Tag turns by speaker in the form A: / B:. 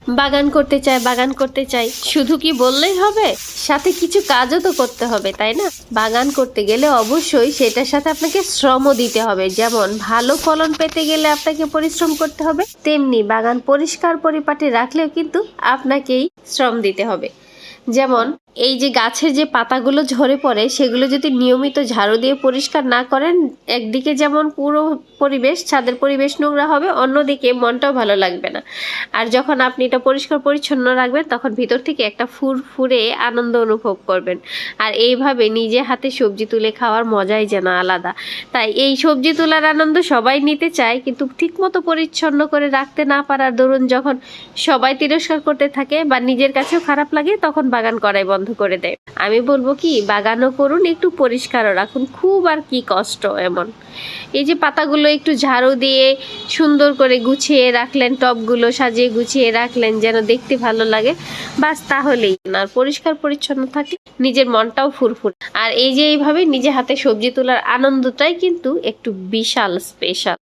A: বাগান করতে চাই, বাগান করতে চাই, শুধু কি বললেই হবে? সাথে কিছু কাজও তো করতে হবে, তাই না? বাগান করতে গেলে অবশ্যই সেটার সাথে আপনাকে শ্রমও দিতে হবে। যেমন ভালো ফলন পেতে গেলে আপনাকে পরিশ্রম করতে হবে, তেমনি বাগান পরিষ্কার পরিপাটি রাখলেও কিন্তু আপনাকেই শ্রম দিতে হবে। যেমন এই যে গাছের যে পাতাগুলো ঝরে পড়ে সেগুলো যদি নিয়মিত ঝাড়ু দিয়ে পরিষ্কার না করেন, একদিকে যেমন পুরো পরিবেশ, ছাদের পরিবেশ নোংরা হবে, অন্যদিকে মনটাও ভালো লাগবে না। আর যখন আপনি এটা পরিষ্কার পরিচ্ছন্ন রাখবেন তখন ভিতর থেকে একটা ফুরফুরে আনন্দ অনুভব করবেন। আর এইভাবে নিজে হাতে সবজি তুলে খাওয়ার মজাই যেন আলাদা। তাই এই সবজি তোলার আনন্দ সবাই নিতে চায়, কিন্তু ঠিকমতো পরিচ্ছন্ন করে রাখতে না পারার দরুন যখন সবাই তিরস্কার করতে থাকে বা নিজের কাছেও খারাপ লাগে, তখন বাগান করাই বন্ধ করে দেয়। আমি বলবো কি, বাগানও করুন, একটু পরিষ্কারও রাখুন, খুব আর কি কষ্ট এমন। এই যে পাতাগুলো একটু ঝাড়ু দিয়ে সুন্দর করে গুছিয়ে রাখলেন, টবগুলো সাজিয়ে গুছিয়ে রাখলেন যেন দেখতে ভালো লাগে, বাস তাহলেই না। পরিষ্কার পরিচ্ছন্ন থাকলে নিজের মনটাও ফুরফুর। আর এই যে এইভাবে নিজে হাতে সবজি তোলার আনন্দটাই কিন্তু একটু বিশাল স্পেশাল।